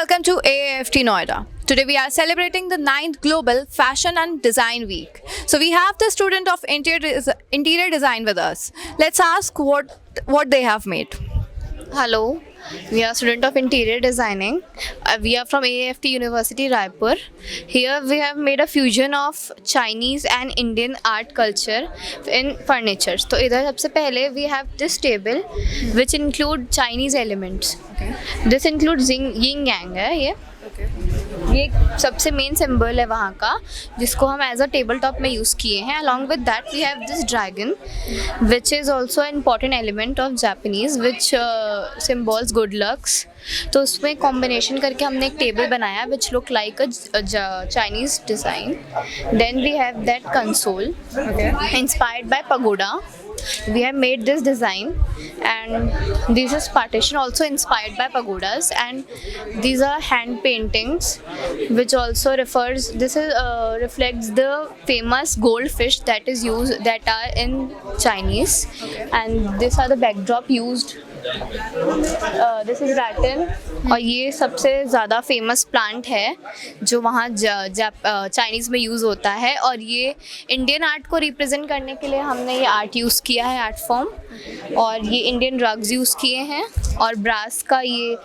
welcome to AAFT Noida. Today we are celebrating the 9th Global Fashion and Design Week. So we have the student of interior design with us. Let's ask what they have made. Hello, we are student of interior designing. We are from AAFT University Raipur. Here we have made a fusion of Chinese and Indian art culture in furniture. So इधर सबसे पहले we have this table which include Chinese elements. Okay. This includes yin yang है ये. ये सबसे main symbol है वहाँ का जिसको हम एज अ टेबल टॉप में यूज़ किए हैं. Along with that we have this dragon which is also important element of Japanese which symbols good lucks. तो उसमें कॉम्बिनेशन करके हमने एक टेबल बनाया which look like a Chinese design. Then we have that console inspired by pagoda. We have made this design and this is partition also inspired by pagodas, and these are hand paintings which also reflects the famous goldfish that is used that are in Chinese. And these are the backdrop used. This is rattan और ये सबसे ज़्यादा famous plant है जो वहाँ Chinese में use होता है. और ये इंडियन आर्ट को रिप्रेजेंट करने के लिए हमने ये आर्ट यूज़ किया है, आर्ट फॉर्म. और ये इंडियन रग्स यूज़ किए हैं और ब्रास का ये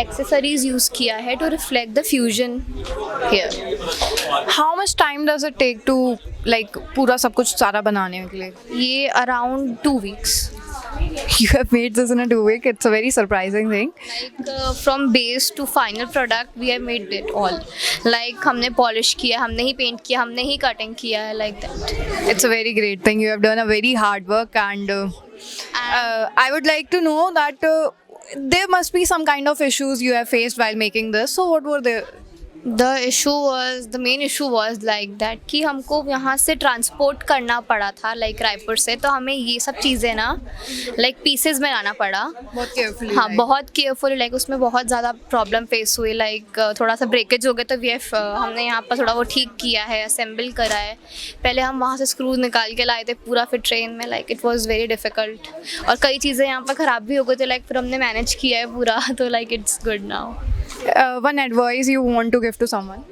एक्सेसरीज यूज़ किया है to reflect the fusion here. How much time does it take to पूरा सब कुछ सारा बनाने के लिए? ये around 2 weeks. You have made this in a 2 week. It's a very surprising thing. From base to final product we have made it all. हमने polish किया, हमने ही पेंट किया, हमने ही कटिंग किया है, like that. It's a very great thing. You have done a very hard work, and I would like to know that there must be some kind of issues you have faced while making this. So what were they? the main issue was like that कि हमको यहाँ से transport करना पड़ा था रायपुर से. तो हमें ये सब चीज़ें ना पीसेस में लाना पड़ा बहुत केयरफुली. हाँ, बहुत केयरफुली. उसमें बहुत ज़्यादा प्रॉब्लम फेस हुई. थोड़ा सा ब्रेकेज हो गया तो हमने यहाँ पर थोड़ा वो ठीक किया है, असेंबल करा है. पहले हम वहाँ से स्क्रूज निकाल के लाए थे पूरा, फिर ट्रेन में इट वॉज वेरी डिफ़िकल्ट. और कई चीज़ें यहाँ पर ख़राब भी हो गई तो फिर हमने मैनेज किया है पूरा. तो it's good now. One advice you want to give to someone?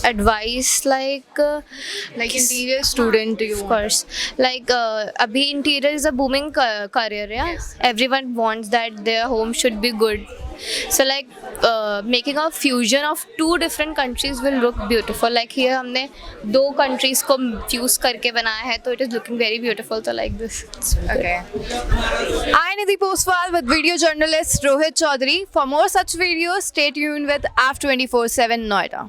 Advice like interior student, of course. Abhi interior is a booming career. Yeah, yes. Everyone wants that their home should be good. So making a fusion of 2 different countries will look beautiful. Here हमने 2 countries को fuse करके बनाया है तो it is looking very beautiful. So like this. Okay. I Nidhi Poswal with video journalist Rohit Chaudhary. For more such videos, stay tuned with AF 24/7 Noida.